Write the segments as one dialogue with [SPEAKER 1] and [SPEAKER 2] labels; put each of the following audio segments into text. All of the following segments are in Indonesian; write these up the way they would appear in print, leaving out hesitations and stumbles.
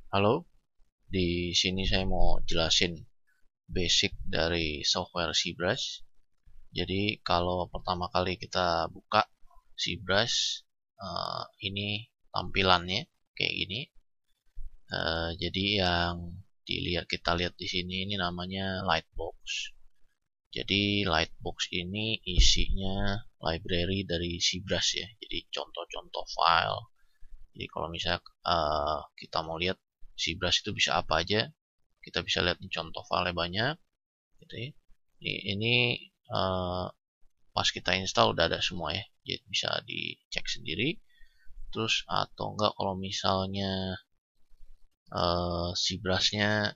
[SPEAKER 1] Halo, di sini saya mau jelasin basic dari software ZBrush. Jadi kalau pertama kali kita buka ZBrush, ini tampilannya kayak gini. Jadi yang kita lihat di sini ini namanya Lightbox. Jadi Lightbox ini isinya library dari ZBrush ya. Jadi contoh-contoh file. Jadi kalau misalnya kita mau lihat ZBrush itu bisa apa aja, kita bisa lihat nih contoh file banyak gitu ya. Ini uh, pas kita install udah ada semua ya, jadi bisa dicek sendiri. Terus atau enggak kalau misalnya si brushnya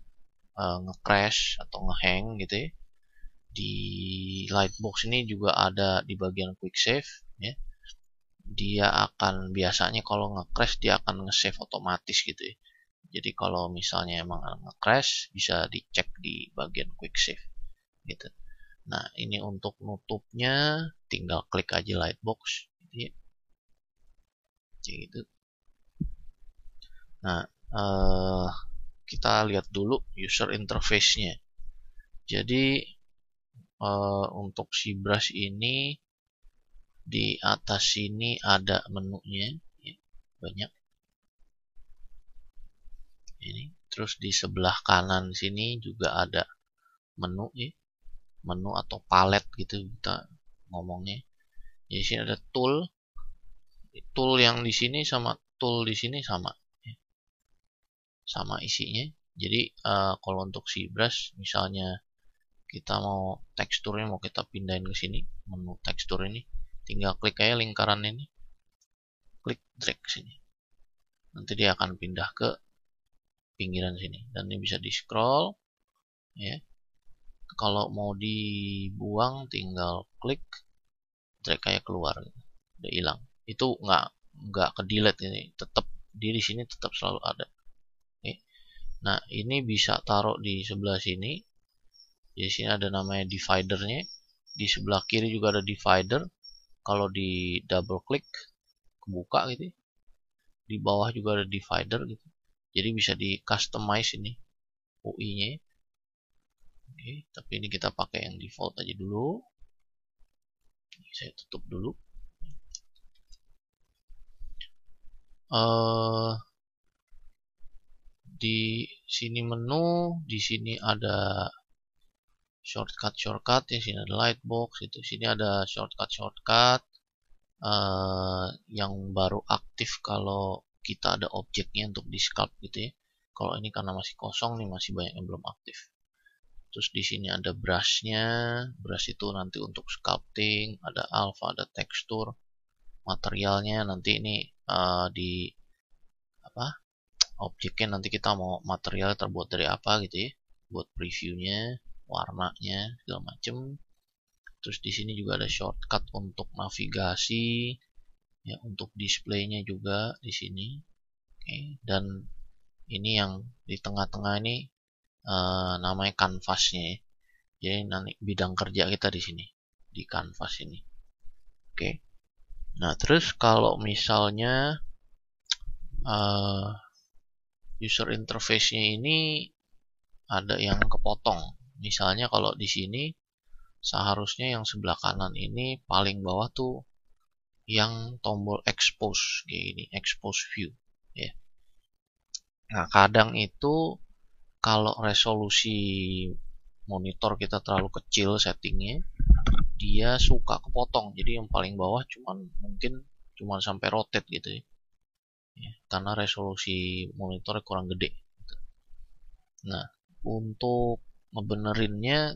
[SPEAKER 1] nge-crash atau nge-hang gitu ya, di Lightbox ini juga ada di bagian quick save ya. Dia akan biasanya kalau nge-crash dia akan nge-save otomatis gitu ya. Jadi kalau misalnya emang nge-crash bisa dicek di bagian quick save gitu. Nah, ini untuk nutupnya tinggal klik aja Lightbox. Jadi, gitu. Nah, kita lihat dulu user interface-nya. Jadi, untuk si brush ini di atas sini ada menunya, ya, banyak. Ini, terus di sebelah kanan sini juga ada menu, ya, menu atau palet gitu kita ngomongnya. Di sini ada tool, tool yang di sini sama tool di sini sama. Sama isinya. Jadi kalau untuk si brush misalnya kita mau teksturnya mau kita pindahin ke sini, menu tekstur ini, tinggal klik aja lingkaran ini, klik drag sini. Nanti dia akan pindah ke pinggiran sini dan ini bisa di scroll ya. Kalau mau dibuang tinggal klik drag kayak keluar gitu. Udah hilang. Itu nggak ke delete ini, tetap di sini tetap selalu ada. Oke. Nah, ini bisa taruh di sebelah sini. Di sini ada namanya dividernya. Di sebelah kiri juga ada divider. Kalau di double klik kebuka gitu. Di bawah juga ada divider gitu. Jadi bisa di customize ini UI-nya. Oke, tapi ini kita pakai yang default aja dulu. Saya tutup dulu. Di sini menu, di sini ada shortcut ya, sini ada lightbox, itu sini ada shortcut yang baru aktif kalau kita ada objeknya untuk di sculpt gitu ya. Kalau ini karena masih kosong nih, masih banyak yang belum aktif. Terus di sini ada brushnya, brush itu nanti untuk sculpting, ada alpha, ada tekstur, materialnya nanti ini di apa objeknya nanti kita mau material terbuat dari apa gitu ya, buat previewnya, warnanya segala macem. Terus di sini juga ada shortcut untuk navigasi, ya untuk displaynya juga di sini. Oke, dan ini yang di tengah-tengah ini namanya canvasnya ya. Jadi nanti bidang kerja kita di sini di canvas ini. Oke. Nah, terus kalau misalnya uh, user interface-nya ini ada yang kepotong. Misalnya kalau di sini seharusnya yang sebelah kanan ini paling bawah tuh yang tombol expose kayak gini, expose view ya. Nah, kadang itu kalau resolusi monitor kita terlalu kecil settingnya, dia suka kepotong. Jadi yang paling bawah cuman sampai rotate gitu ya. Karena resolusi monitornya kurang gede. Nah, untuk ngebenerinnya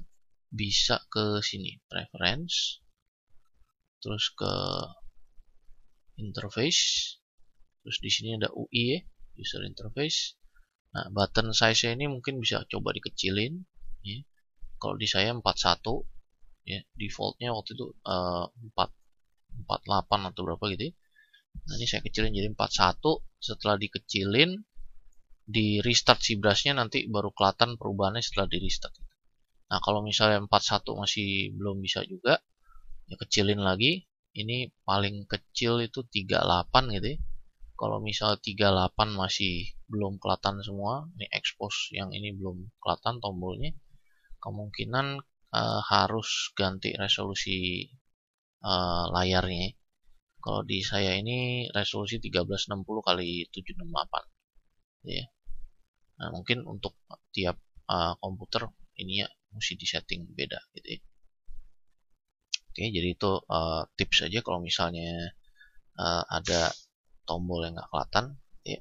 [SPEAKER 1] bisa ke sini, preference, terus ke interface, terus di sini ada UI ya, user interface. Nah, button size ini mungkin bisa coba dikecilin ya. Kalau di saya 41 ya, defaultnya waktu itu 48 atau berapa gitu ya. Nah, ini saya kecilin jadi 41. Setelah dikecilin, di restart si brushnya nanti baru kelihatan perubahannya setelah di restart. Nah, kalau misalnya 41 masih belum bisa juga, ya kecilin lagi. Ini paling kecil itu 38 gitu ya. Kalau misal 38 masih belum kelihatan semua, ini expose yang ini belum kelihatan tombolnya, kemungkinan harus ganti resolusi layarnya. Kalau di saya ini resolusi 1360 kali 768 ya. Nah, mungkin untuk tiap komputer ini ya mesti disetting beda gitu ya. Oke, jadi itu tips aja kalau misalnya ada tombol yang nggak kelihatan ya.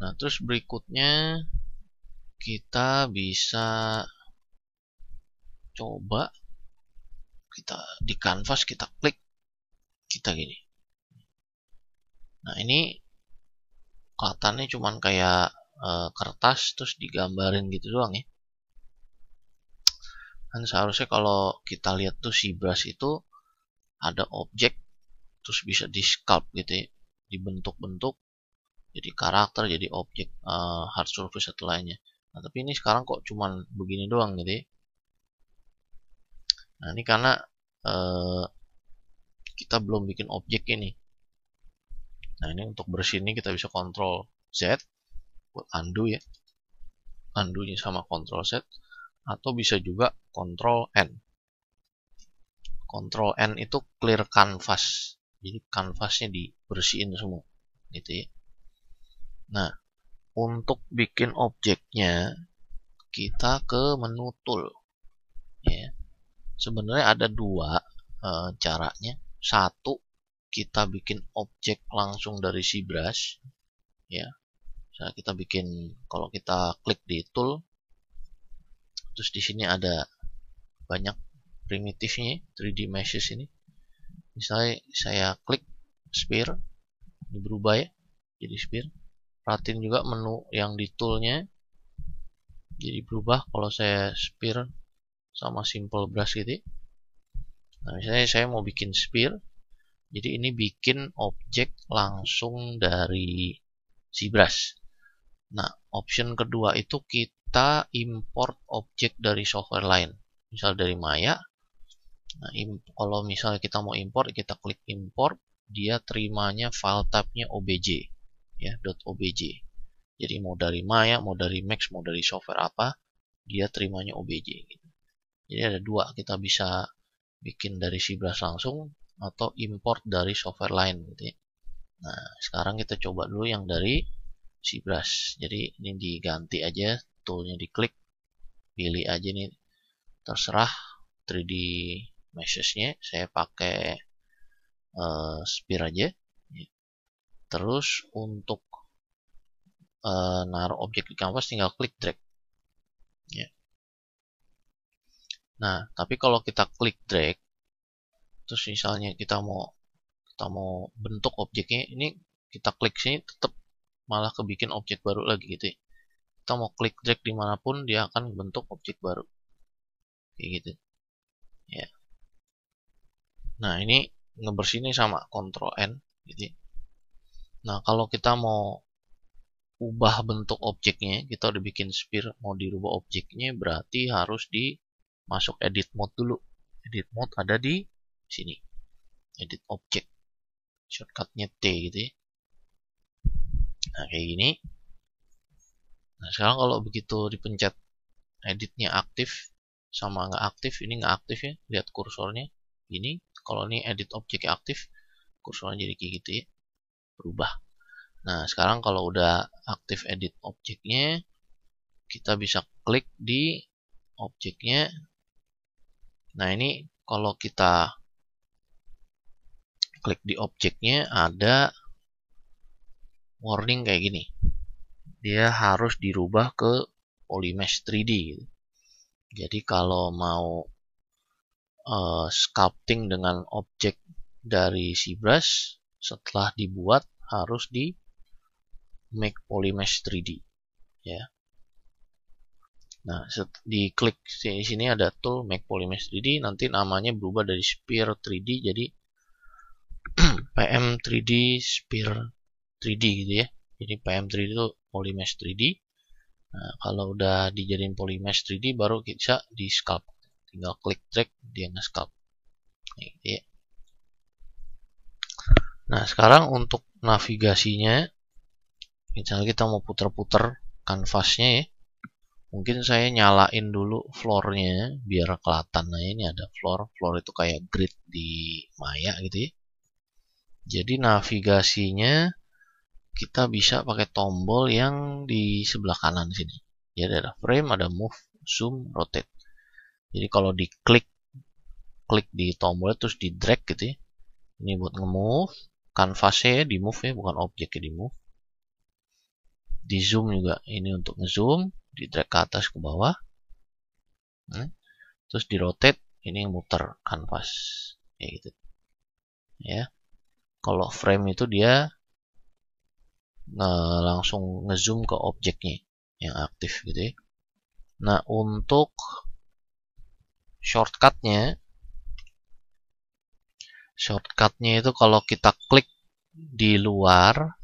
[SPEAKER 1] Nah, terus berikutnya kita bisa coba kita di kanvas, kita klik, kita gini. Nah, ini kelihatannya cuman kayak kertas terus digambarin gitu doang ya. Kan seharusnya kalau kita lihat tuh si brush itu ada objek terus bisa di sculpt gitu ya, dibentuk-bentuk jadi karakter, jadi objek, hard surface atau lainnya. Nah, tapi ini sekarang kok cuman begini doang gitu ya. Nah, ini karena kita belum bikin objek ini. Nah, ini untuk bersih ini kita bisa Ctrl Z buat undo ya. Undo-nya sama Ctrl Z, atau bisa juga Ctrl N. Ctrl N itu clear canvas. Jadi kanvasnya dibersihin semua gitu ya. Nah, untuk bikin objeknya kita ke menu tool ya. Sebenarnya ada dua caranya. Satu, kita bikin objek langsung dari si brush ya. Misalnya kita bikin, kalau kita klik di tool, terus di sini ada banyak primitifnya 3D meshes ini. Misalnya saya klik sphere, ini berubah ya jadi sphere. Perhatiin juga menu yang di toolnya jadi berubah kalau saya sphere sama simple brush gitu. Nah, misalnya saya mau bikin sphere, jadi ini bikin objek langsung dari si brush. Nah, option kedua itu kita import objek dari software lain, misal dari Maya. Nah, kalau misalnya kita mau import, kita klik import, dia terimanya file type-nya obj ya, .obj. Jadi mau dari Maya, mau dari Max, mau dari software apa, dia terimanya obj gitu. Jadi ada dua, kita bisa bikin dari si brush langsung atau import dari software lain gitu ya. Nah, sekarang kita coba dulu yang dari si brush. Jadi ini diganti aja, toolnya diklik, pilih aja nih, terserah 3D meshes-nya. Saya pakai sphere aja. Terus untuk naruh objek di kanvas tinggal klik drag ya. Nah, tapi kalau kita klik drag, terus misalnya kita mau bentuk objeknya, ini kita klik sini tetap malah kebikin objek baru lagi gitu ya. Kita mau klik drag dimanapun dia akan bentuk objek baru kayak gitu ya. Nah, ini ngebersihinnya sama Ctrl N gitu ya. Nah, kalau kita mau ubah bentuk objeknya, kita udah bikin sphere, mau dirubah objeknya berarti harus masuk edit mode dulu. Edit mode ada di sini, edit object, shortcutnya T gitu ya. Nah, kayak gini. Nah, sekarang kalau begitu dipencet editnya aktif sama nggak aktif, ini nggak aktif ya, lihat kursornya ini. Kalau ini edit objek aktif, kursornya jadi kayak gitu ya, berubah. Nah, sekarang kalau udah aktif edit objeknya, kita bisa klik di objeknya. Nah, ini kalau kita klik di objeknya ada warning kayak gini. Dia harus dirubah ke polymesh 3D. Jadi kalau mau sculpting dengan objek dari si brush, setelah dibuat harus di make polymesh 3D ya. Nah, diklik di sini ada tool make polymesh 3D, nanti namanya berubah dari sphere 3D jadi PM 3D sphere 3D gitu ya. Jadi PM 3D itu polymesh 3D. Nah, kalau udah dijadiin polymesh 3D baru bisa di sculpt. Tinggal klik drag dia nge-sculpt. Gitu ya. Nah, sekarang untuk navigasinya, misalnya kita mau putar-putar kanvasnya ya, mungkin saya nyalain dulu floor-nya biar kelihatan. Nah, ini ada floor itu kayak grid di Maya gitu ya. Jadi navigasinya kita bisa pakai tombol yang di sebelah kanan sini. Jadi ada frame, ada move, zoom, rotate. Jadi kalau diklik di tombol terus di drag gitu ya. Ini buat nge-move, kanvasnya di move ya, bukan objeknya di move. Di zoom juga, ini untuk nge-zoom, di drag ke atas ke bawah. Terus di rotate, ini muter kanvas kayak gitu. Ya. Kalau frame itu dia langsung ngezoom ke objeknya yang aktif gitu ya. Nah, untuk shortcutnya itu kalau kita klik di luar,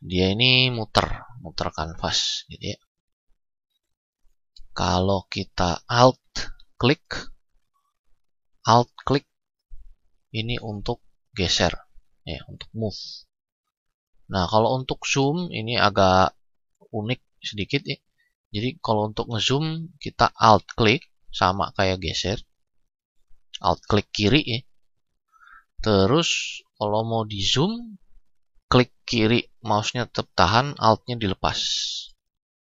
[SPEAKER 1] dia ini muter kanvas gitu ya. Kalau kita alt klik ini untuk geser ya, untuk move. Nah, kalau untuk zoom ini agak unik sedikit ya. Jadi kalau untuk ngezoom kita alt klik sama kayak geser. Alt klik kiri ya. Terus kalau mau di zoom klik kiri, mouse-nya tetap tahan, alt-nya dilepas.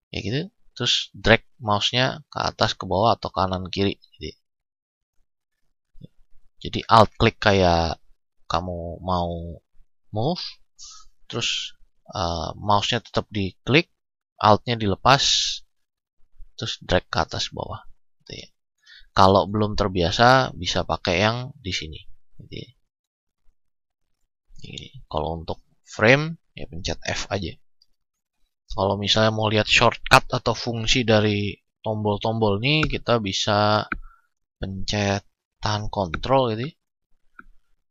[SPEAKER 1] Ya gitu. Terus drag mouse-nya ke atas, ke bawah atau kanan kiri gitu. Jadi alt klik kayak kamu mau move, terus mouse-nya tetap diklik, alt-nya dilepas, terus drag ke atas bawah. Gitu ya. Kalau belum terbiasa bisa pakai yang di sini. Gitu ya. Jadi, kalau untuk frame ya pencet F aja. Kalau misalnya mau lihat shortcut atau fungsi dari tombol-tombol ini, kita bisa pencet tahan kontrol gitu ya.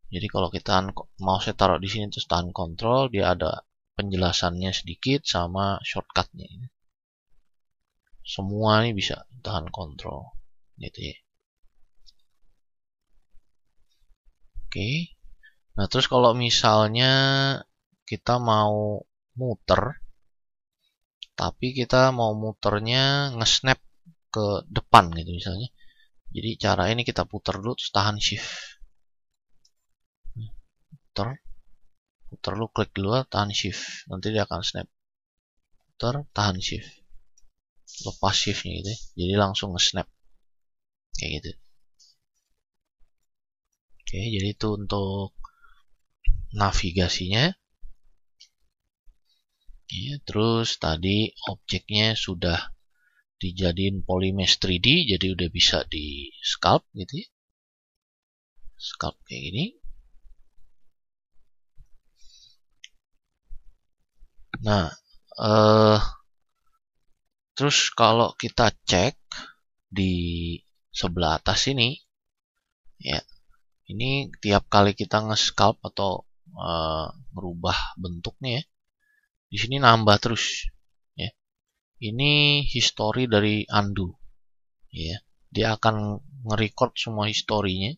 [SPEAKER 1] Jadi kalau kita mouse taruh di sini terus tahan kontrol, dia ada penjelasannya sedikit sama shortcutnya. Semua ini bisa tahan kontrol gitu ya. Oke. Nah, terus kalau misalnya kita mau muter, tapi kita mau muternya nge-snap ke depan gitu misalnya. Jadi cara ini kita putar dulu terus tahan shift. Putar lu klik dulu tahan shift. Nanti dia akan snap. Putar tahan shift. Lepas shiftnya gitu ya. Jadi langsung nge-snap. Kayak gitu. Oke, jadi itu untuk navigasinya. Ya, terus tadi objeknya sudah dijadiin polymesh 3D, jadi udah bisa di sculpt gitu ya. Sculpt kayak gini. Nah, terus kalau kita cek di sebelah atas ini, ya, ini tiap kali kita nge-sculpt atau merubah bentuknya ya, di sini nambah terus. Ya. Ini history dari undo. Ya. Dia akan nge-record semua historinya.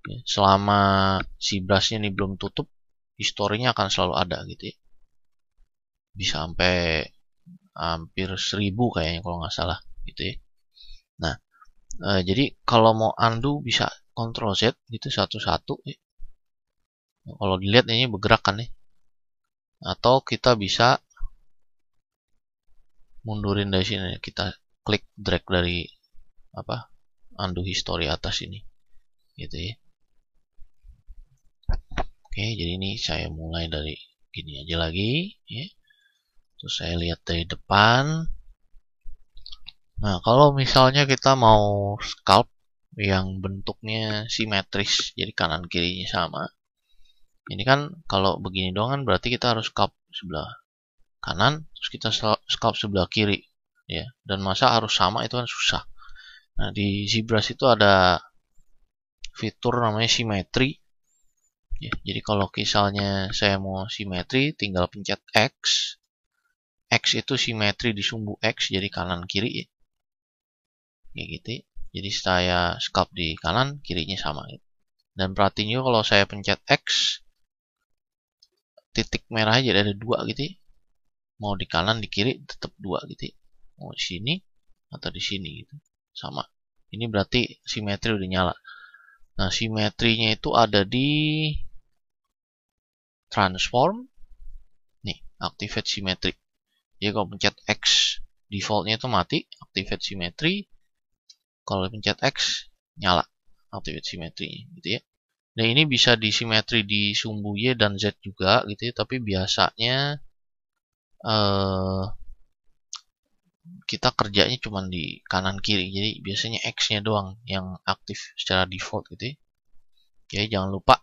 [SPEAKER 1] Ya. Selama si brushnya ini belum tutup, historinya akan selalu ada gitu ya. Bisa sampai hampir 1000 kayaknya kalau nggak salah gitu ya. Nah, jadi kalau mau undo bisa Ctrl Z gitu satu-satu ya. Kalau dilihat ini bergerak kan ya. Atau kita bisa mundurin dari sini, kita klik drag dari undo history atas ini gitu ya. Oke, jadi ini saya mulai dari gini aja lagi ya. Terus saya lihat dari depan. Nah, kalau misalnya kita mau sculpt yang bentuknya simetris, jadi kanan kirinya sama. Ini kan kalau begini doang kan berarti kita harus sculpt sebelah kanan, terus kita sculpt sebelah kiri, ya. Dan masa harus sama itu kan susah. Nah, di ZBrush itu ada fitur namanya simetri. Ya, jadi kalau misalnya saya mau simetri, tinggal pencet X. X itu simetri di sumbu X, jadi kanan kiri ya. Kayak gitu ya. Jadi saya sculpt di kanan, kirinya sama. Dan perhatiin juga kalau saya pencet X, titik merah aja, ada 2 gitu ya. Mau di kanan di kiri tetap 2 gitu ya. Mau di sini atau di sini gitu, sama. Ini berarti simetri udah nyala. Nah, simetrinya itu ada di transform nih, activate symmetry. Jadi kalau pencet X defaultnya itu mati, activate symmetry. Kalau pencet X nyala, activate symmetry gitu ya. Nah, ini bisa disimetri di sumbu Y dan Z juga gitu ya, tapi biasanya kita kerjanya cuma di kanan kiri. Jadi biasanya X-nya doang yang aktif secara default gitu ya. Jadi jangan lupa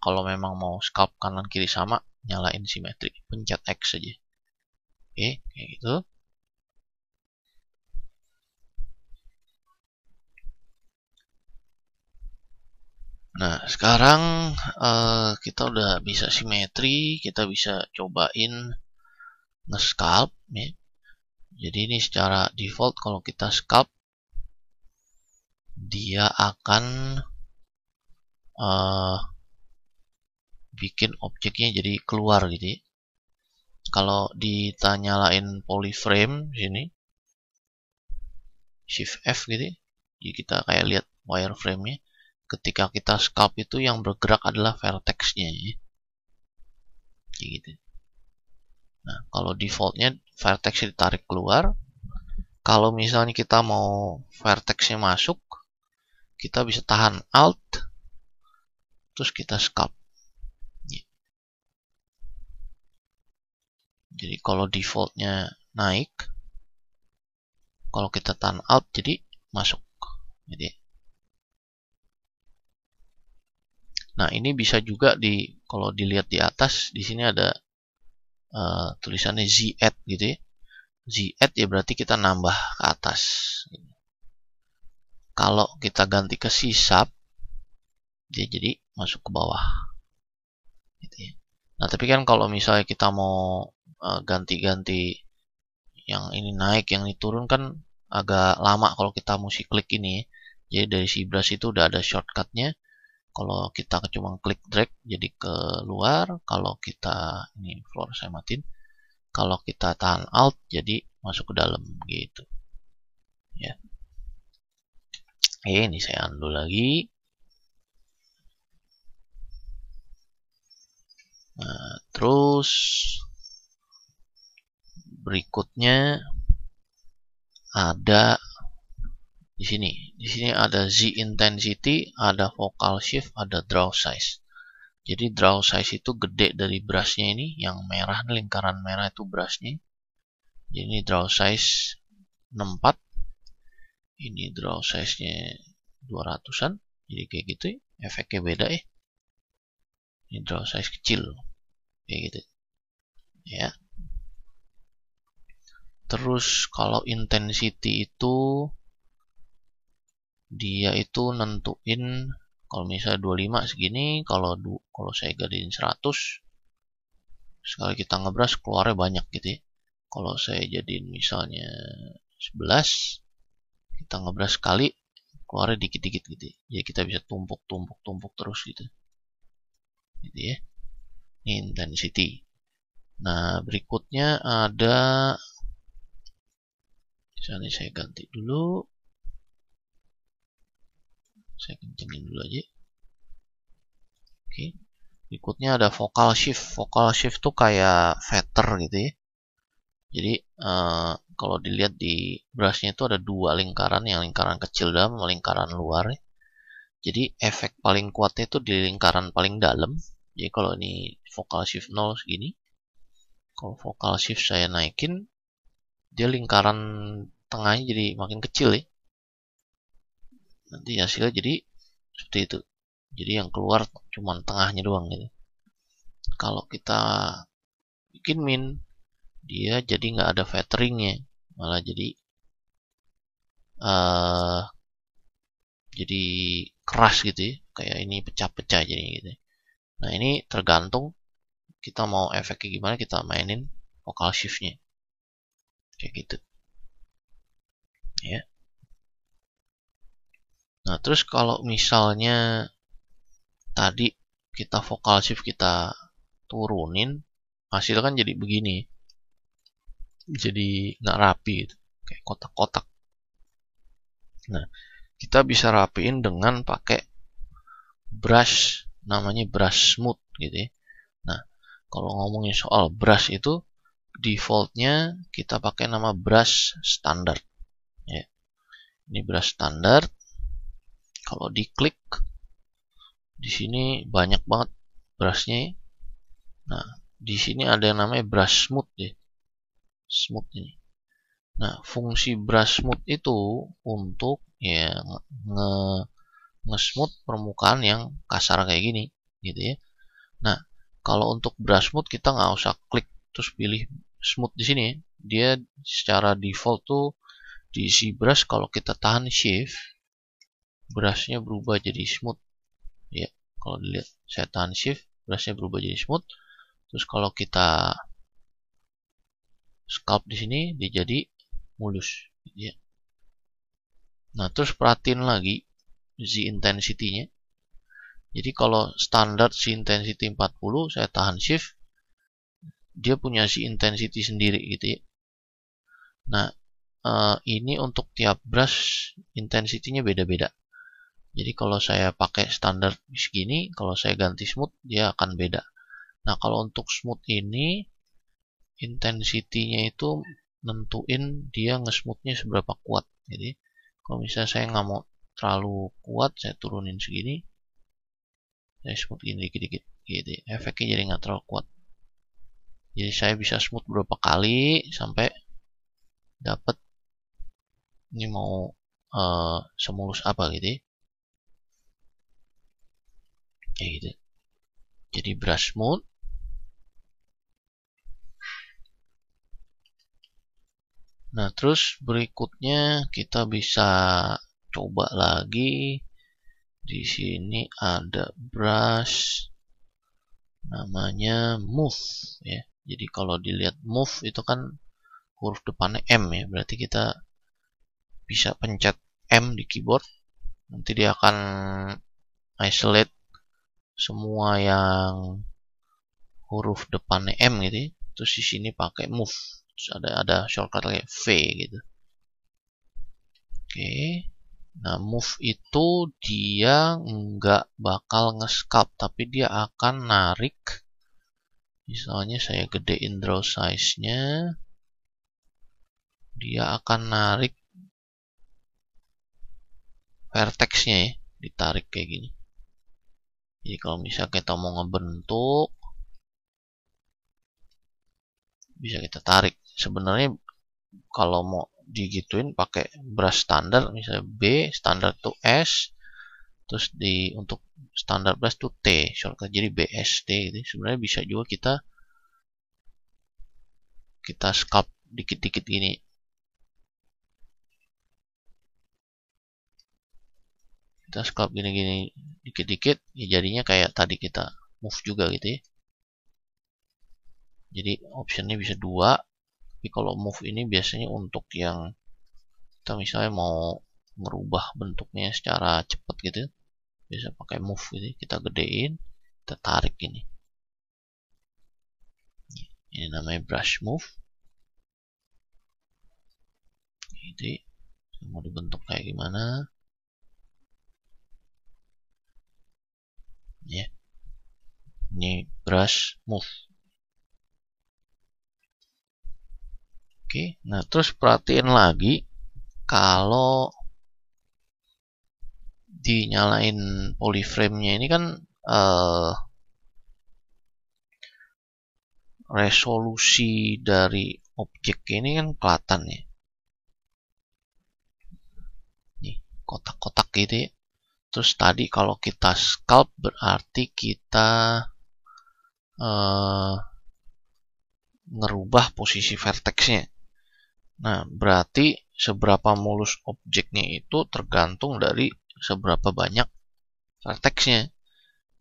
[SPEAKER 1] kalau memang mau sculpt kanan kiri sama, nyalain simetri, pencet X saja. Oke, kayak gitu. Nah, sekarang kita udah bisa simetri, kita bisa cobain nge-sculpt ya. Jadi ini secara default kalau kita sculpt, dia akan bikin objeknya jadi keluar gitu ya. Kalau ditanyalain polyframe sini, shift F gitu ya, jadi kita kayak lihat wireframe-nya. Ketika kita sculpt itu yang bergerak adalah vertex-nya ya. Kayak gitu. Nah, kalau defaultnya vertex ditarik keluar. Kalau misalnya kita mau vertex-nya masuk, kita bisa tahan Alt, terus kita sculpt. Jadi kalau defaultnya naik, kalau kita tahan Alt jadi masuk. Jadi, nah ini bisa juga kalau dilihat di atas, di sini ada tulisannya Z add gitu ya. Z add ya berarti kita nambah ke atas. Kalau kita ganti ke C sub, dia jadi masuk ke bawah. Gitu ya. Nah tapi kan kalau misalnya kita mau ganti-ganti yang ini naik, yang ini turun kan agak lama kalau kita mesti klik ini ya. Jadi dari si brush itu udah ada shortcutnya. Kalau kita cuma klik drag jadi keluar. Kalau kita ini floor saya matiin. Kalau kita tahan Alt jadi masuk ke dalam gitu. Ya. Ini saya undo lagi. Nah, terus berikutnya ada di sini. Di sini ada Z intensity, ada focal shift, ada draw size. Jadi draw size itu gede dari brushnya ini, yang merah, lingkaran merah itu brushnya. Jadi ini draw size 64. Ini draw size-nya 200-an. Jadi kayak gitu ya. Efeknya beda ya. Ini draw size kecil. Kayak gitu. Ya. Terus kalau intensity itu dia itu nentuin kalau misalnya 25 segini, kalau saya gadein 100 sekali kita ngebrush keluarnya banyak gitu ya. Kalau saya jadiin misalnya 11, kita ngebrush sekali keluarnya dikit-dikit gitu ya. Jadi kita bisa tumpuk terus gitu. Gitu ya. Ini intensity. Nah, berikutnya ada, misalnya saya ganti dulu. Saya kencengin dulu aja. Oke. Berikutnya ada focal shift. Focal shift tuh kayak feather gitu ya. Jadi kalau dilihat di brushnya itu ada 2 lingkaran, yang lingkaran kecil dalam sama lingkaran luar. Jadi efek paling kuatnya itu di lingkaran paling dalam. Jadi kalau ini focal shift 0 segini. Kalau focal shift saya naikin, dia lingkaran tengahnya jadi makin kecil ya. Nanti hasilnya jadi seperti itu. Jadi yang keluar cuma tengahnya doang gitu. Kalau kita bikin min, dia jadi nggak ada featheringnya, malah jadi keras gitu ya, kayak ini pecah-pecah jadi gitu. Nah ini tergantung kita mau efeknya gimana, kita mainin focal shiftnya kayak gitu ya. Nah terus kalau misalnya tadi kita focal shift kita turunin, hasil kan jadi begini, jadi nggak rapi gitu, kayak kotak-kotak. Nah, kita bisa rapiin dengan pakai brush, namanya brush smooth gitu ya. Nah, kalau ngomongin soal brush itu defaultnya kita pakai nama brush standar ya. Ini brush standar. Kalau diklik di sini banyak banget brushnya. Nah, di sini ada yang namanya brush smooth ya. Smooth ini. Nah, fungsi brush smooth itu untuk ya nge-smooth permukaan yang kasar kayak gini gitu ya. Nah, kalau untuk brush smooth kita nggak usah klik terus pilih smooth di sini. Dia secara default tuh di ZBrush kalau kita tahan shift, brushnya berubah jadi smooth. Ya, kalau dilihat saya tahan shift, brushnya berubah jadi smooth. Terus kalau kita sculpt di sini dia jadi mulus. Ya. Nah, terus perhatiin lagi Z intensity-nya. Jadi kalau standar Z intensity 40, saya tahan shift, dia punya Z intensity sendiri gitu ya. Nah, ini untuk tiap brush intensity-nya beda-beda. Jadi kalau saya pakai standar segini, kalau saya ganti smooth dia akan beda. Nah, kalau untuk smooth ini intensity-nya itu nentuin dia nge-smooth-nya seberapa kuat. Jadi kalau misalnya saya nggak mau terlalu kuat, saya turunin segini, saya smoothin dikit-dikit gitu. Efeknya jadi nggak terlalu kuat. Jadi saya bisa smooth berapa kali sampai dapat ini mau semulus apa gitu ya. Kayak gitu. Jadi brush smooth. Nah, terus berikutnya kita bisa coba lagi. Di sini ada brush namanya move ya. Jadi kalau dilihat move itu kan huruf depannya M ya. Berarti kita bisa pencet M di keyboard. Nanti dia akan isolate semua yang huruf depannya M gitu ya. Terus di sini pakai move. Terus ada shortcut kayak V gitu. Oke. Nah, move itu dia nggak bakal nge-sculpt, tapi dia akan narik. Misalnya saya gedein draw size-nya. Dia akan narik vertex-nya ya. Ditarik kayak gini. Jadi kalau misalnya kita mau ngebentuk, bisa kita tarik. Sebenarnya kalau mau digituin pakai brush standar, misalnya B, standar itu S, terus untuk standar brush itu T, shortcut jadi BST gitu. Sebenarnya bisa juga kita sculpt dikit-dikit gini. Kita sculpt gini-gini dikit-dikit, ya jadinya kayak tadi kita move juga gitu ya. Jadi optionnya bisa dua, tapi kalau move ini biasanya untuk yang kita misalnya mau merubah bentuknya secara cepat gitu, bisa pakai move gitu. Kita gedein, kita tarik ini. Ini namanya brush move. Jadi mau dibentuk kayak gimana? Ya, ini brush move. Oke, nah terus perhatiin lagi kalau dinyalain polyframe-nya ini kan resolusi dari objek ini kan kelihatan ya. Nih, kotak-kotak gitu ya. Terus tadi kalau kita sculpt berarti kita ngerubah posisi vertexnya. Nah, berarti seberapa mulus objeknya itu tergantung dari seberapa banyak vertexnya.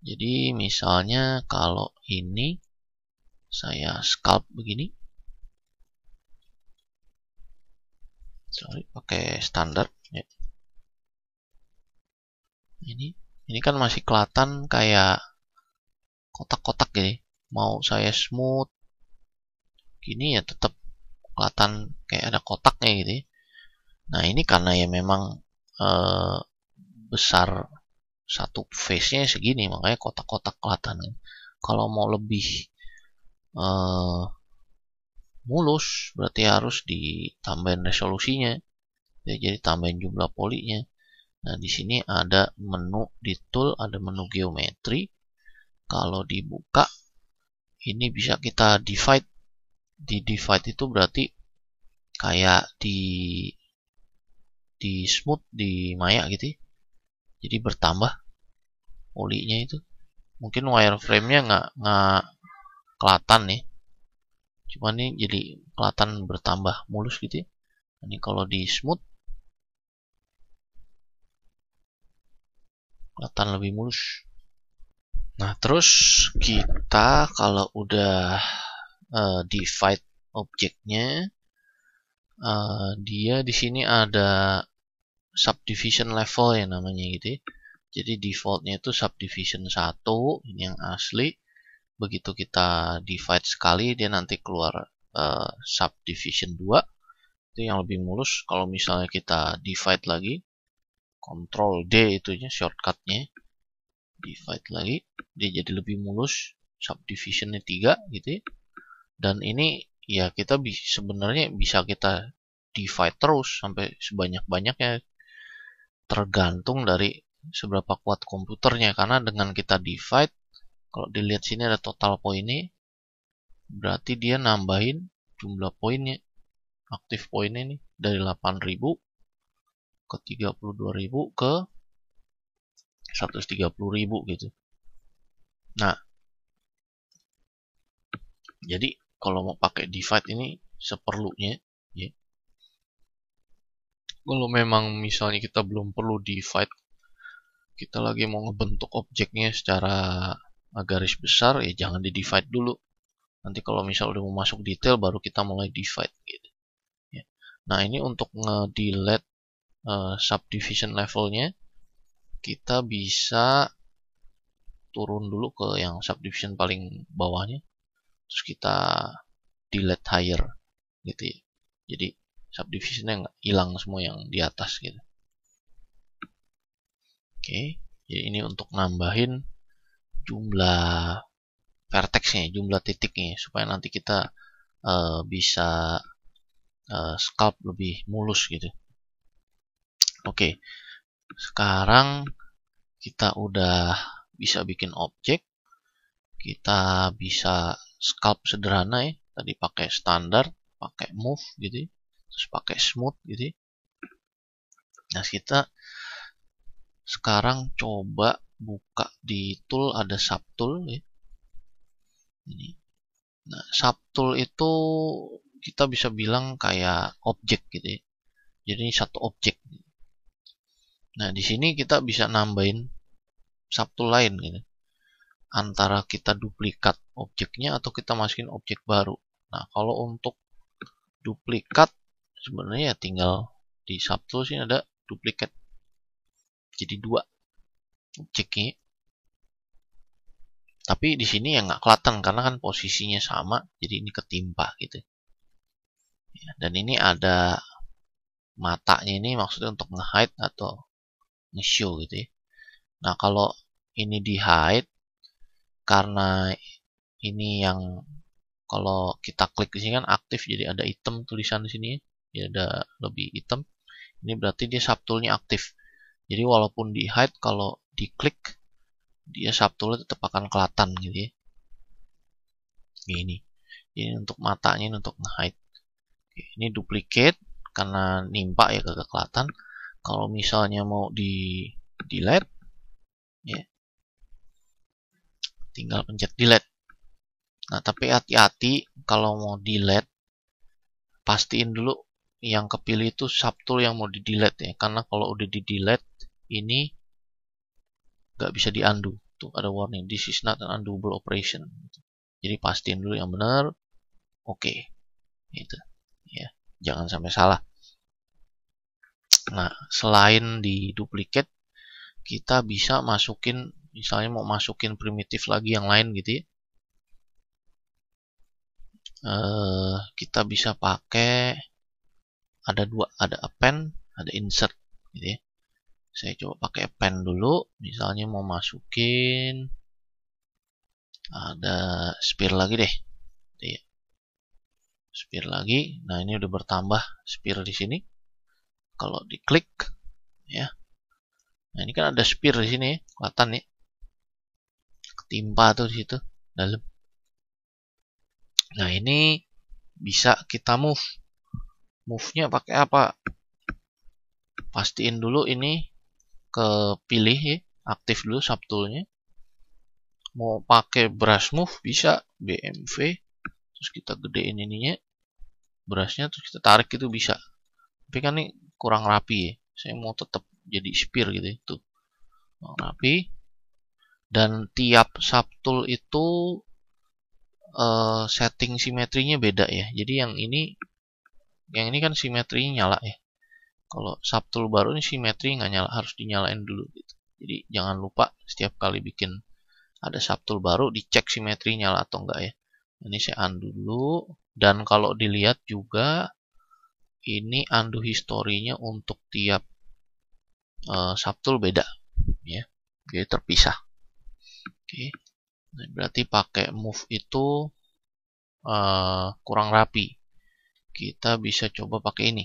[SPEAKER 1] Jadi misalnya kalau ini saya sculpt begini, sorry pakai standar ya. Ini kan masih kelihatan kayak kotak-kotak gini. mau saya smooth gini ya tetap kelihatan kayak ada kotaknya gitu ya. Nah ini karena ya memang besar satu face-nya segini, makanya kotak-kotak kelihatan. Kalau mau lebih mulus berarti harus ditambahin resolusinya ya, jadi tambahin jumlah polinya. Nah di sini ada menu di tool, ada menu geometri. Kalau dibuka ini bisa kita divide. Di divide itu berarti kayak di smooth di Maya gitu ya. Jadi bertambah polinya itu. Mungkin wireframe-nya nggak kelihatan nih. Cuma ini jadi kelihatan bertambah mulus gitu ya. Ini kalau di smooth kelihatan lebih mulus. Nah, terus kita kalau udah divide objeknya, dia di sini ada subdivision level ya namanya gitu ya. Jadi defaultnya itu subdivision 1, ini yang asli. Begitu kita divide sekali, dia nanti keluar subdivision 2, itu yang lebih mulus. Kalau misalnya kita divide lagi, Ctrl D itu ya shortcutnya, divide lagi, dia jadi lebih mulus, subdivisionnya 3 gitu ya. Dan ini ya kita sebenarnya bisa kita divide terus sampai sebanyak-banyaknya, tergantung dari seberapa kuat komputernya. Karena dengan kita divide, kalau dilihat sini ada total poinnya, berarti dia nambahin jumlah poinnya, aktif poinnya nih dari 8.000 ke 32.000 ke 130.000 gitu. Nah, jadi kalau mau pakai divide ini seperlunya ya. Kalau memang misalnya kita belum perlu divide, kita lagi mau ngebentuk objeknya secara garis besar, ya jangan di divide dulu. Nanti kalau misal udah mau masuk detail baru kita mulai divide gitu ya. Nah ini untuk nge-delete subdivision levelnya, kita bisa turun dulu ke yang subdivision paling bawahnya, terus kita delete higher gitu ya. Jadi subdivisionnya nggak hilang semua yang di atas gitu. Oke, jadi ini untuk nambahin jumlah vertexnya, jumlah titiknya, supaya nanti kita bisa sculpt lebih mulus gitu. Oke, sekarang kita udah bisa bikin objek, kita bisa sculpt sederhana ya. Tadi pakai standar, pakai move gitu, terus pakai smooth gitu. Nah kita sekarang coba buka di tool, ada subtool ya. Ini. Nah subtool itu kita bisa bilang kayak objek gitu ya. Jadi ini satu objek. Nah di sini kita bisa nambahin subtool lain gitu. Antara kita duplikat objeknya atau kita masukin objek baru. Nah kalau untuk duplikat sebenarnya ya tinggal di subtool sini ada duplikat. Jadi 2 objeknya. Tapi di sini ya nggak kelihatan karena kan posisinya sama, jadi ini ketimpa gitu. Ya, dan ini ada matanya, ini maksudnya untuk nge-hide atau nge-show gitu ya. Nah kalau ini di hide, karena ini yang kalau kita klik di sini kan aktif, jadi ada hitam tulisan di sini ya, ada lebih hitam. Ini berarti dia subtoolnya aktif. Jadi walaupun di hide, kalau diklik dia subtoolnya tetap akan kelihatan gitu ya. Ini untuk matanya, ini untuk nge-hide. Ini duplicate karena nimpa ya kagak kelihatan. Kalau misalnya mau di delete ya, tinggal pencet delete. Nah tapi hati-hati kalau mau delete, pastiin dulu yang kepilih itu subtool yang mau di delete ya, karena kalau udah di delete ini nggak bisa di undo. Tuh ada warning, this is not an undoable operation. Jadi pastiin dulu yang benar, oke, gitu ya, jangan sampai salah. Nah selain di duplicate, kita bisa masukin, misalnya mau masukin primitif lagi yang lain gitu ya. kita bisa pakai ada dua, ada append, ada insert gitu ya. Saya coba pakai append dulu, misalnya mau masukin ada sphere lagi deh. Ya. Sphere lagi. Nah, ini udah bertambah sphere di sini. Kalau diklik ya. Nah, ini kan ada sphere di sini, kelihatan nih. Ketimpa tuh di situ dalam. Nah, ini bisa kita move. Move-nya pakai apa? Pastiin dulu ini kepilih ya, aktif dulu subtoolnya. Mau pakai brush move bisa BMV, terus kita gedein ininya, brushnya, terus kita tarik itu bisa. Tapi kan ini kurang rapi ya. Saya mau tetap jadi sphere gitu ya. Tuh. Kurang rapi. Dan tiap subtool itu setting simetrinya beda ya. Jadi yang ini kan simetrinya nyala ya. Kalau subtool baru ini simetri nggak nyala, harus dinyalain dulu gitu. Jadi jangan lupa setiap kali bikin ada subtool baru dicek simetri nyala atau enggak ya. Ini saya undo dulu, dan kalau dilihat juga ini undo historinya untuk tiap subtool beda ya. Jadi terpisah. Oke. Nah, berarti pakai move itu kurang rapi. Kita bisa coba pakai ini.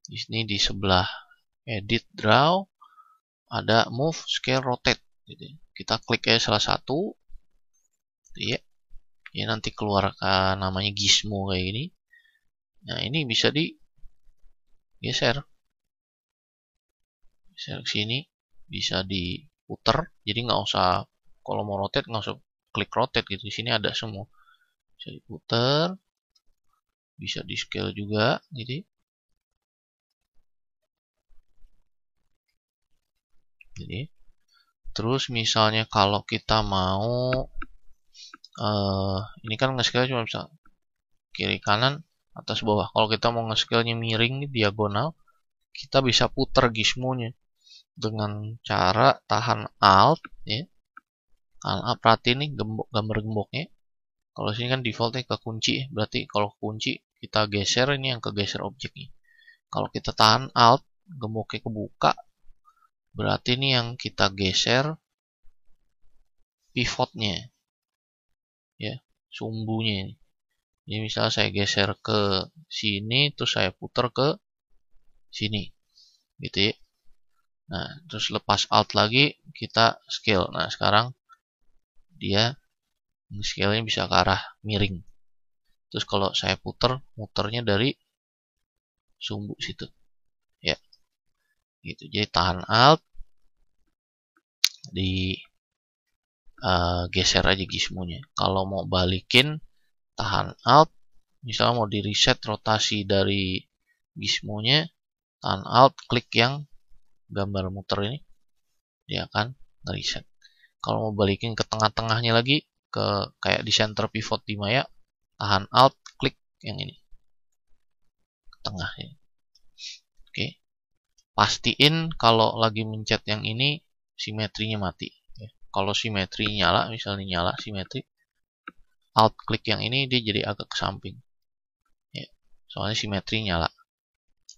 [SPEAKER 1] Di sini di sebelah edit draw ada move, scale, rotate. Gitu. Kita klik aja salah satu, ya. Ya nanti keluar namanya gizmo kayak gini. Nah, ini bisa digeser. Geser ke sini, bisa diputer. Jadi nggak usah, kalau mau rotate nggak usah klik rotate gitu. Di sini ada semua. Bisa diputer, bisa di scale juga, gitu. Jadi, terus misalnya kalau kita mau, ini kan nge-scale cuma bisa kiri kanan, atas bawah. Kalau kita mau nge-scale-nya miring, diagonal, kita bisa puter gizmonya dengan cara tahan Alt ya. Perhati nih gambar gemboknya. Kalau sini kan defaultnya ke kunci, berarti kalau kunci kita geser, ini yang kegeser objeknya. Kalau kita tahan Alt, gemboknya kebuka, berarti ini yang kita geser pivotnya ya, sumbunya. Jadi misalnya saya geser ke sini, terus saya putar ke sini gitu ya. Nah, terus lepas Alt lagi kita scale. Nah, sekarang dia scale-nya bisa ke arah miring. Terus kalau saya putar, muternya dari sumbu situ ya. Gitu. Jadi tahan Alt, di geser aja gizmonya. Kalau mau balikin, tahan Alt, misalnya mau di reset rotasi dari gizmonya, tahan Alt, klik yang gambar muter ini, dia akan ngereset. Kalau mau balikin ke tengah-tengahnya lagi, ke kayak di center pivot di Maya, tahan Alt, klik yang ini, ke tengah ya. Oke, pastiin kalau lagi mencet yang ini simetrinya mati. Kalau simetri nyala, misalnya nyala simetri, Alt klik yang ini, dia jadi agak ke samping ya, soalnya simetri nyala.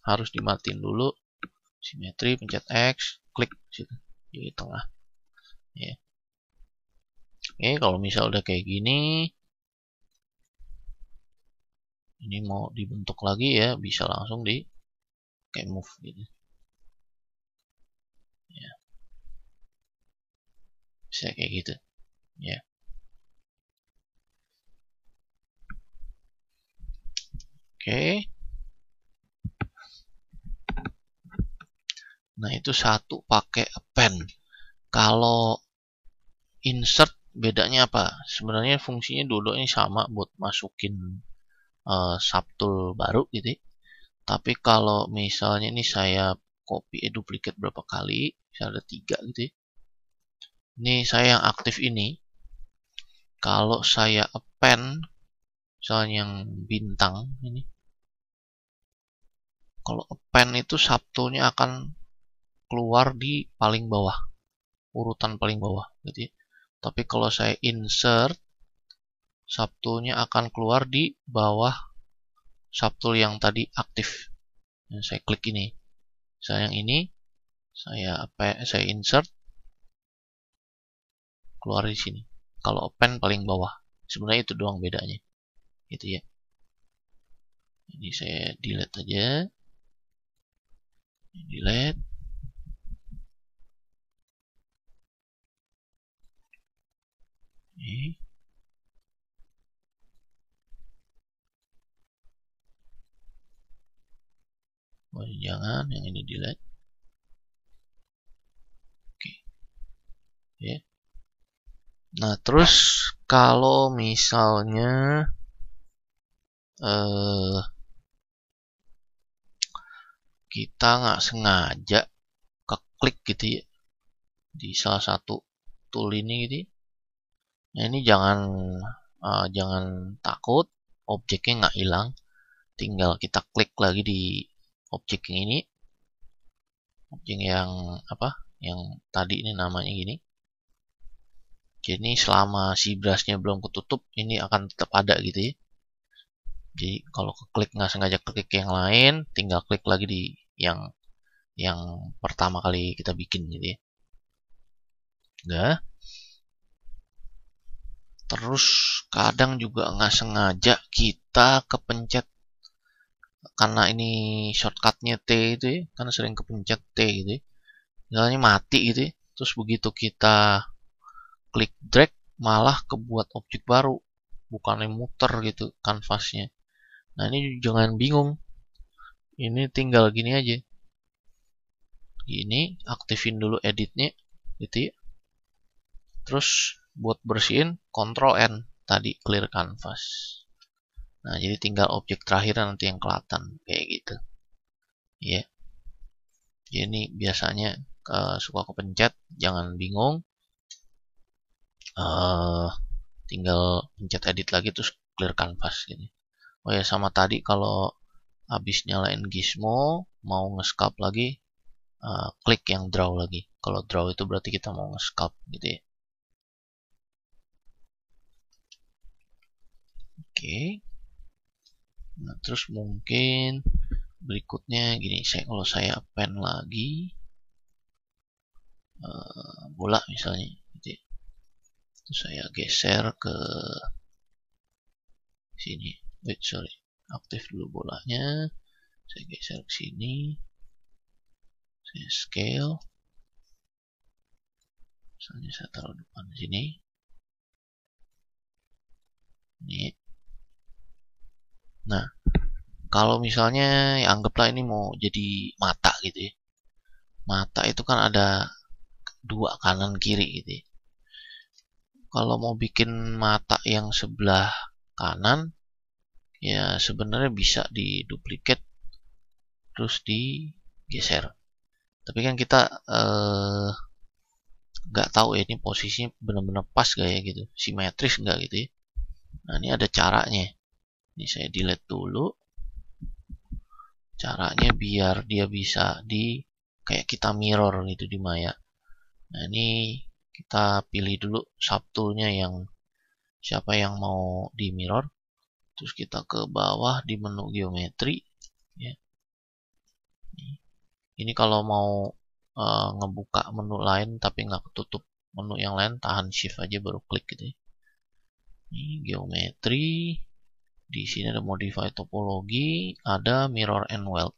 [SPEAKER 1] Harus dimatiin dulu simetri, pencet X, klik situ di tengah ya. Oke, kalau misal udah kayak gini, ini mau dibentuk lagi ya, bisa langsung di kayak move gitu ya. Bisa kayak gitu ya. Oke. Nah, itu satu pakai append. Kalau insert bedanya apa? Sebenarnya fungsinya dua-duanya sama buat masukin subtool baru gitu ya. Tapi kalau misalnya ini saya copy duplicate berapa kali, misalnya ada 3 gitu ya. Ini saya yang aktif ini. Kalau saya append, misalnya yang bintang ini, kalau append itu subtoolnya akan keluar di paling bawah, urutan paling bawah gitu ya. Tapi kalau saya insert, subtoolnya akan keluar di bawah subtool yang tadi aktif. Dan saya klik ini. Saya yang ini, saya insert, keluar di sini. Kalau pen paling bawah. Sebenarnya itu doang bedanya. Gitu ya. Ini saya delete aja. Delete. Ini. Oh, jangan, yang ini delete. Oke. Ya. Nah, terus kalau misalnya kita nggak sengaja keklik gitu ya di salah satu tool ini gitu ya. Nah, ini jangan takut, objeknya nggak hilang. Tinggal kita klik lagi di objek yang ini, objek yang apa? Yang tadi ini namanya gini. Jadi selama si brushnya belum ketutup, ini akan tetap ada gitu ya. Jadi kalau klik nggak sengaja klik yang lain, tinggal klik lagi di yang pertama kali kita bikin gitu ya. Udah. Terus kadang juga nggak sengaja kita kepencet, karena ini shortcutnya T itu ya, karena sering kepencet T gitu ya. Misalnya mati gitu ya. Terus begitu kita klik drag malah kebuat objek baru, bukannya muter gitu kanvasnya. Nah, ini jangan bingung. Ini tinggal gini aja. Gini, aktifin dulu editnya gitu ya. Terus buat bersihin Ctrl N tadi clear canvas. Nah, jadi tinggal objek terakhir nanti yang kelihatan kayak gitu. Ya. Jadi ini biasanya suka kepencet, jangan bingung. Tinggal pencet edit lagi terus clear canvas gitu. Oh ya, sama tadi kalau habis nyalain gizmo mau nge-sculpt lagi, klik yang draw lagi. Kalau draw itu berarti kita mau nge-sculpt gitu ya. Oke. Nah, terus mungkin berikutnya gini, kalau saya pen lagi bola misalnya gitu ya. Terus saya geser ke sini. Sorry. Aktif dulu bolanya. Saya geser ke sini. Saya scale. Misalnya saya taruh depan sini. Ini. Nah, kalau misalnya ya anggaplah ini mau jadi mata gitu ya. Mata itu kan ada dua kanan kiri gitu ya. Kalau mau bikin mata yang sebelah kanan, ya sebenarnya bisa diduplikat terus digeser. Tapi kan kita nggak tahu ya ini posisinya benar-benar pas gak ya gitu, simetris nggak gitu ya. Nah, ini ada caranya. Ini saya delete dulu. Caranya biar dia bisa kayak kita mirror gitu di Maya. Nah, ini kita pilih dulu subtoolnya yang siapa yang mau di mirror. Terus kita ke bawah di menu geometri ya. Ini kalau mau ngebuka menu lain tapi nggak ketutup menu yang lain, tahan shift aja baru klik gitu ya. Ini geometri, di sini ada modify topologi, ada mirror and weld.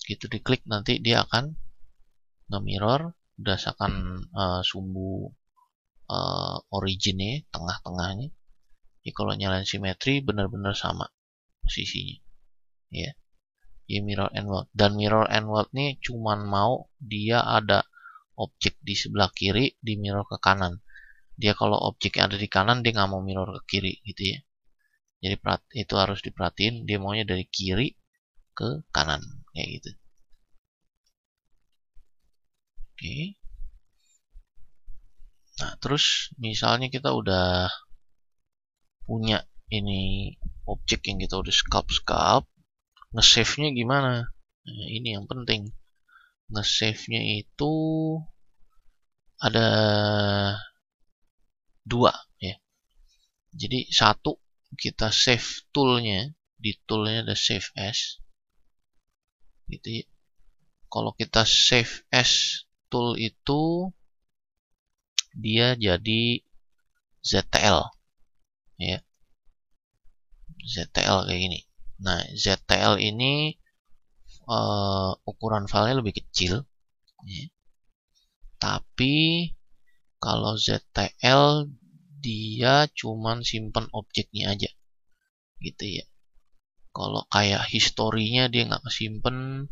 [SPEAKER 1] Gitu diklik nanti dia akan nge-mirror berdasarkan sumbu originnya, tengah-tengahnya. Jadi kalau nyalain simetri benar-benar sama posisinya ya. Ya, mirror and weld. Dan mirror and weld nih cuman mau dia ada objek di sebelah kiri di mirror ke kanan. Dia kalau objek yang ada di kanan dia nggak mau mirror ke kiri gitu ya. Jadi itu harus diperhatiin, dia maunya dari kiri ke kanan kayak gitu. Oke. Nah, terus misalnya kita udah punya ini objek yang kita udah sculpt, nge-save-nya gimana? Nah, ini yang penting. Nge-save-nya itu ada dua ya. Jadi satu, kita save toolnya, di toolnya ada save as gitu ya. Kalau kita save as tool itu dia jadi ZTL ya, ZTL kayak gini. Nah, ZTL ini ukuran filenya lebih kecil ya. Tapi kalau ZTL dia cuman simpen objeknya aja gitu ya. Kalau kayak historinya dia nggak kesimpen,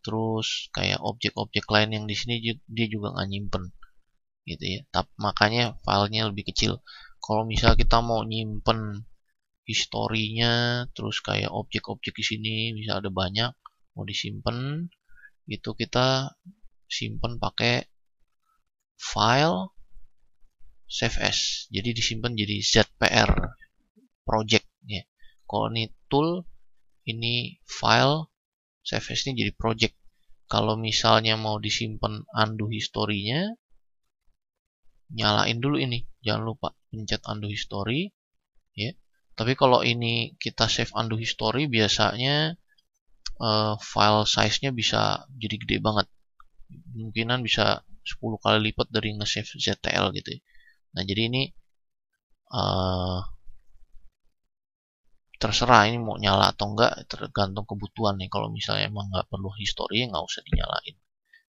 [SPEAKER 1] terus kayak objek-objek lain yang di sini dia juga nggak nyimpen gitu ya. Tapi makanya filenya lebih kecil. Kalau misal kita mau nyimpen historinya, terus kayak objek-objek di sini bisa ada banyak mau disimpan, itu kita simpen pakai file save as. Jadi disimpan jadi ZPR project ya. Kalau ini tool, ini file save as ini jadi project. Kalau misalnya mau disimpan undo historinya, nyalain dulu ini, jangan lupa pencet undo history ya. Tapi kalau ini kita save undo history, biasanya file size-nya bisa jadi gede banget, kemungkinan bisa 10 kali lipat dari nge-save ZTL gitu ya. Nah, jadi ini terserah ini mau nyala atau enggak, tergantung kebutuhan nih. Kalau misalnya emang nggak perlu history, nggak usah dinyalain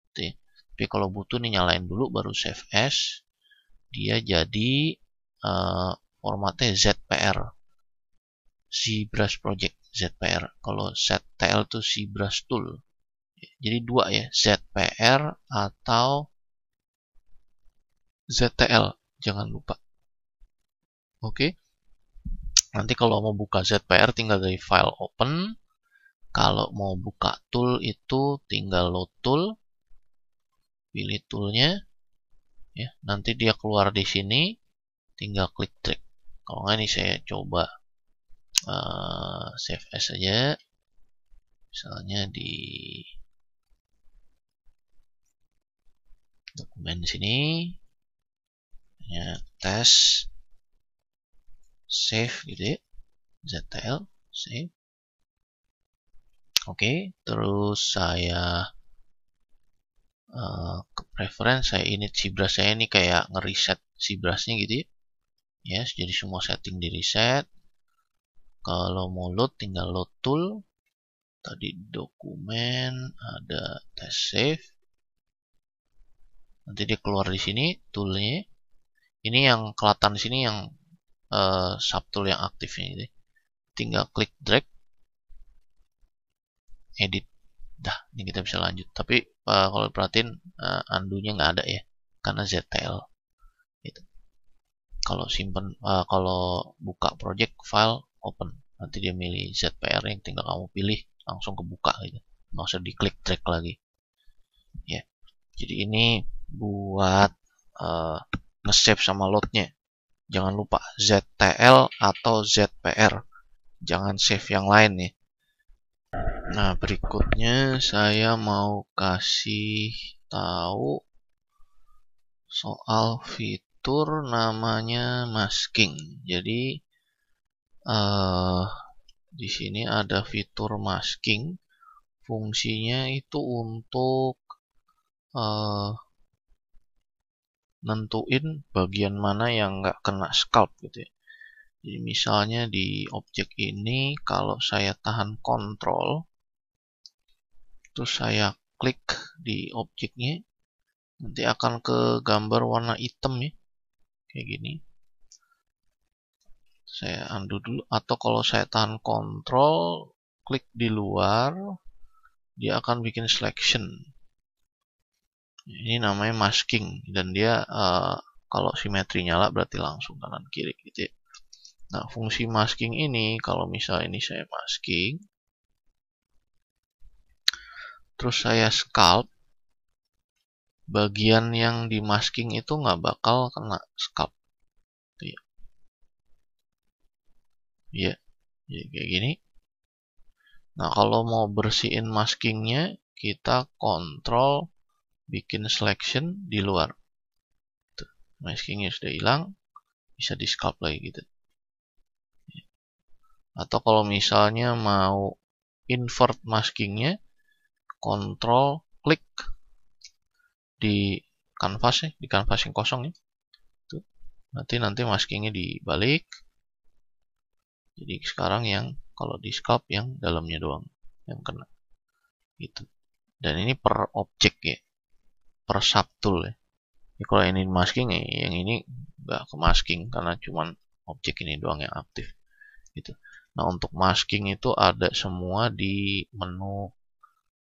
[SPEAKER 1] gitu ya. Tapi kalau butuh nih, nyalain dulu baru save as. Dia jadi formatnya ZPR, ZBrush Project ZPR. Kalau ZTL itu ZBrush Tool. Jadi dua ya, ZPR atau ZTL, jangan lupa. Oke. Nanti kalau mau buka ZPR tinggal dari file open. Kalau mau buka tool itu tinggal load tool. Pilih toolnya. Ya, nanti dia keluar di sini. Tinggal klik drag. Kalau nggak ini saya coba save as aja. Misalnya di dokumen di sini. Ya, tes save gitu ya. ZTL save. Oke, terus saya ke preference, saya init ZBrush saya ini kayak ngereset ZBrushnya gitu ya. Yes, jadi semua setting di reset. Kalau mau load tinggal load tool. Tadi dokumen ada test save. Nanti dia keluar di sini toolnya. Ini yang kelihatan di sini yang subtool yang aktifnya gitu. Tinggal klik drag, edit. Dah, ini kita bisa lanjut. Tapi kalau perhatiin undo-nya nggak ada ya, karena ZTL. Gitu. Kalau simpen, kalau buka project file open, nanti dia milih ZPR yang tinggal kamu pilih langsung kebuka gitu, nggak usah diklik drag lagi. Ya, jadi ini buat nge-save sama loadnya. Jangan lupa ZTL atau ZPR, jangan save yang lain ya. Nah, berikutnya saya mau kasih tahu soal fitur namanya masking. Jadi di sini ada fitur masking. Fungsinya itu untuk nentuin bagian mana yang nggak kena sculpt gitu ya. Jadi misalnya di objek ini, kalau saya tahan kontrol, terus saya klik di objeknya, nanti akan ke gambar warna hitam ya, kayak gini. Saya undo dulu, atau kalau saya tahan kontrol, klik di luar, dia akan bikin selection. Ini namanya masking, dan dia kalau simetri nyala berarti langsung kanan kiri gitu ya. Nah, fungsi masking ini, kalau misalnya ini saya masking, terus saya sculpt, bagian yang di masking itu nggak bakal kena sculpt. Ya, jadi kayak gini. Nah, kalau mau bersihin maskingnya, kita kontrol bikin selection di luar. Tuh, maskingnya sudah hilang. bisa di sculpt lagi gitu. Atau kalau misalnya mau invert maskingnya, kontrol klik di kanvas ya, di kanvas yang kosong ya. Tuh. Nanti maskingnya dibalik. Jadi sekarang yang kalau di sculpt yang dalamnya doang yang kena. Gitu. Dan ini per objek ya, per subtool ya. Jadi kalau ini masking ya, yang ini nggak ke masking karena cuman objek ini doang yang aktif. Gitu. Nah untuk masking itu ada semua di menu,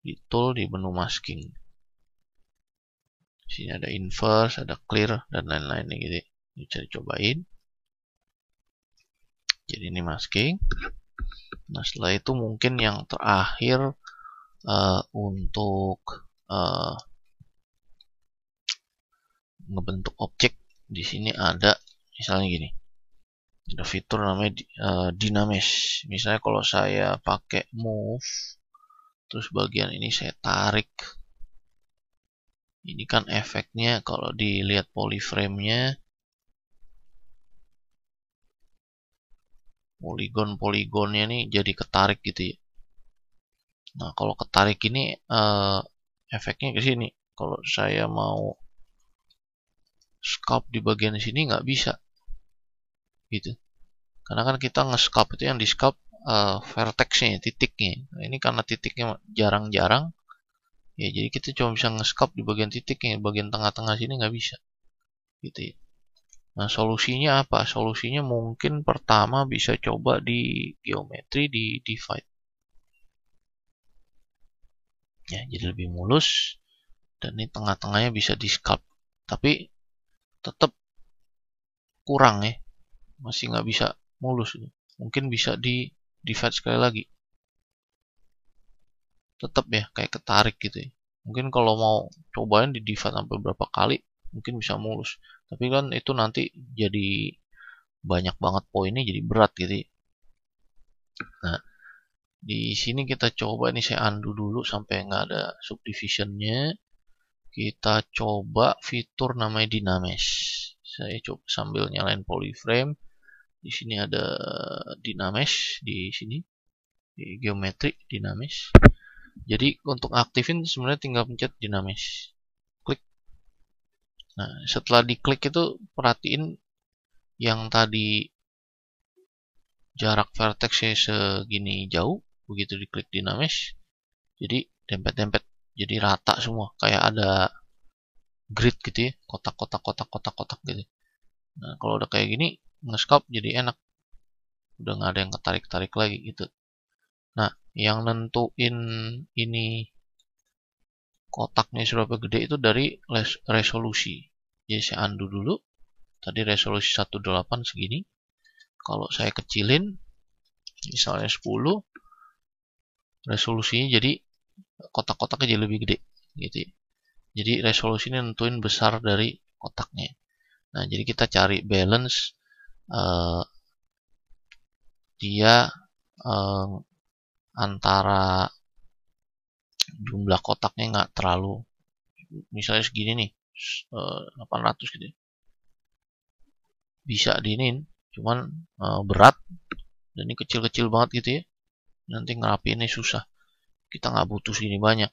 [SPEAKER 1] di tool, di menu masking. Di sini ada inverse, ada clear dan lain-lain gitu. Ini bisa dicobain. Jadi ini masking. Nah setelah itu mungkin yang terakhir untuk ngebentuk objek. Di sini ada misalnya gini, ada fitur namanya dynamesh. Misalnya kalau saya pakai move, terus bagian ini saya tarik, ini kan efeknya kalau dilihat polyframe-nya, poligon-poligonnya nih jadi ketarik gitu ya. Nah kalau ketarik ini efeknya ke sini. Kalau saya mau sculpt di bagian sini nggak bisa gitu, karena kan kita nge-sculpt itu yang di sculpt vertexnya, titiknya. Nah, ini karena titiknya jarang-jarang ya, jadi kita cuma bisa nge-sculpt di bagian titiknya, bagian tengah-tengah sini nggak bisa gitu ya. Nah solusinya apa? Solusinya mungkin pertama bisa coba di geometri, di divide ya, jadi lebih mulus, dan ini tengah-tengahnya bisa di sculpt, tapi tetap kurang ya, masih nggak bisa mulus. Mungkin bisa di divide sekali lagi, tetap ya kayak ketarik gitu ya. Mungkin kalau mau cobain di divide sampai berapa kali mungkin bisa mulus, tapi kan itu nanti jadi banyak banget poinnya, jadi berat gitu ya. Nah di sini kita coba nih, saya undo dulu sampai nggak ada subdivisionnya. Kita coba fitur namanya dynamesh. Saya coba sambil nyalain polyframe. Di sini ada dynamesh, di sini di geometri dynamesh. Jadi untuk aktifin sebenarnya tinggal pencet dynamesh, klik. Nah setelah diklik itu perhatiin yang tadi jarak vertexnya segini jauh, begitu diklik dynamesh jadi dempet-dempet, jadi rata semua, kayak ada grid gitu ya, kotak-kotak gitu. Nah kalau udah kayak gini nge-sculpt jadi enak, udah nggak ada yang ketarik-tarik lagi gitu. Nah yang nentuin ini kotaknya seberapa gede itu dari resolusi. Jadi saya undo dulu, tadi resolusi 18 segini, kalau saya kecilin misalnya 10, resolusinya jadi kotak-kotaknya jadi lebih gede gitu ya. Jadi resolusinya nentuin besar dari kotaknya. Nah jadi kita cari balance, dia antara jumlah kotaknya nggak terlalu, misalnya segini nih 800 gitu ya. Bisa diinin, cuman berat dan ini kecil-kecil banget gitu ya, nanti ngerapiinnya susah, kita nggak butuh segini banyak.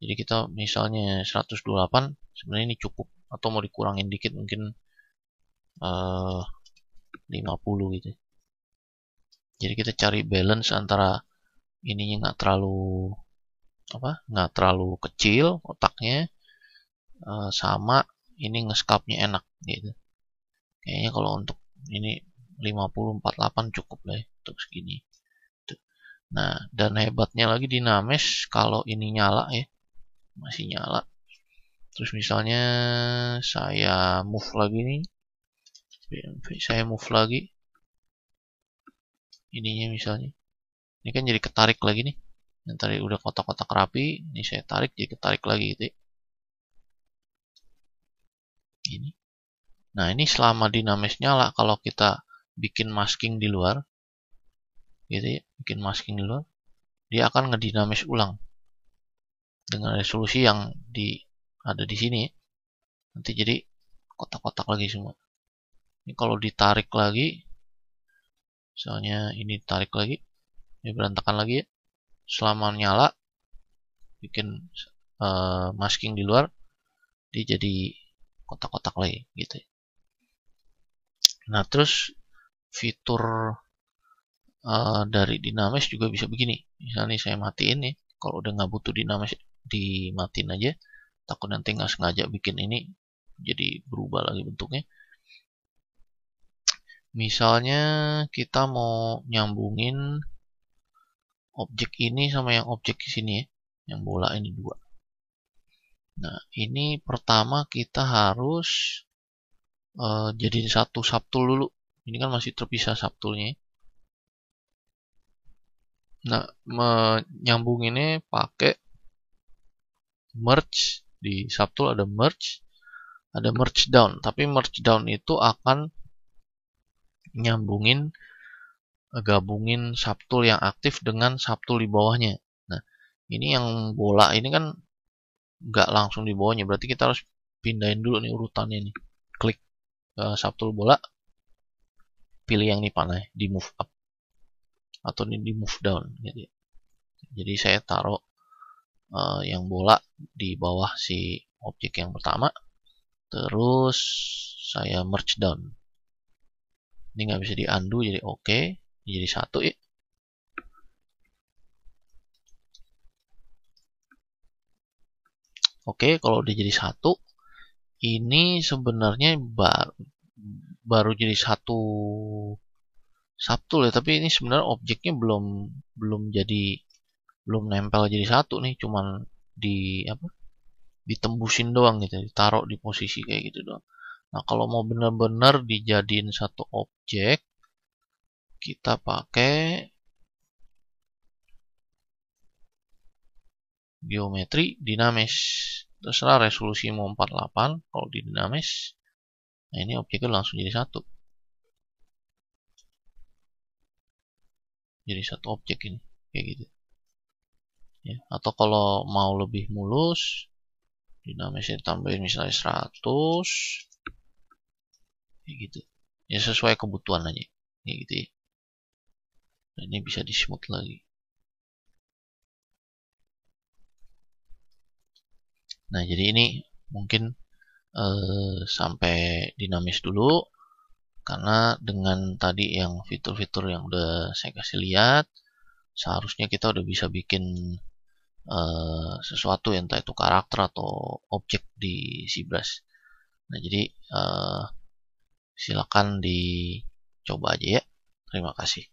[SPEAKER 1] Jadi kita misalnya 128 sebenarnya ini cukup, atau mau dikurangin dikit mungkin 50 gitu. Jadi kita cari balance antara ininya nggak terlalu kecil kotaknya, sama ini nge-sculpt-nya enak gitu. Kayaknya kalau untuk ini 50-48 cukup lah ya, untuk segini. Nah dan hebatnya lagi dynamesh, kalau ini nyala ya, masih nyala, terus misalnya saya move lagi nih, saya move lagi ininya misalnya, ini kan jadi ketarik lagi nih, yang tadi udah kotak-kotak rapi, ini saya tarik jadi ketarik lagi gitu ya. Ini. Nah ini selama dynamesh nyala, kalau kita bikin masking di luar gitu ya, bikin masking di luar, dia akan ngedynamesh ulang dengan resolusi yang ada di sini ya. Nanti jadi kotak-kotak lagi semua Ini kalau ditarik lagi, misalnya ini tarik lagi, ini berantakan lagi ya. Selama nyala, bikin masking di luar, dia jadi kotak-kotak lagi gitu ya. Nah terus fitur dari Dynamesh juga bisa begini. Misalnya saya matiin nih, kalau udah nggak butuh Dynamesh dimatiin aja, takut nanti nggak sengaja bikin ini jadi berubah lagi bentuknya. Misalnya kita mau nyambungin objek ini sama yang objek di sini ya, yang bola ini dua. Nah ini pertama kita harus jadiin satu subtool dulu. Ini kan masih terpisah subtoolnya. Nah menyambunginnya pakai merge. Di subtool ada merge down. Tapi merge down itu akan nyambungin gabungin subtool yang aktif dengan subtool di bawahnya. Nah ini yang bola ini kan nggak langsung di bawahnya, berarti kita harus pindahin dulu nih urutannya nih. Klik subtool bola, pilih yang ini panah di move up atau ini di move down gitu. Jadi saya taruh yang bola di bawah si objek yang pertama, terus saya merge down. Ini nggak bisa di undo, jadi oke, jadi satu ya. Oke, kalau udah jadi satu, ini sebenarnya baru jadi satu subtool ya, tapi ini sebenarnya objeknya belum nempel jadi satu nih, cuman ditembusin doang gitu, ditaruh di posisi kayak gitu doang. Nah kalau mau benar-benar dijadiin satu objek, kita pakai geometri Dynamesh. Terserah resolusi mau 48 kalau di Dynamesh. Nah ini objeknya langsung jadi satu. Jadi satu objek ini kayak gitu. Ya, atau kalau mau lebih mulus, Dynameshnya tambahin misalnya 100 kayak gitu. Ya sesuai kebutuhan aja kayak gitu ya. Dan ini bisa di smooth lagi. Nah jadi ini mungkin sampai Dynamesh dulu, karena dengan tadi yang fitur-fitur yang udah saya kasih lihat, seharusnya kita udah bisa bikin sesuatu yang entah itu karakter atau objek di ZBrush. Nah jadi silakan dicoba aja ya. Terima kasih.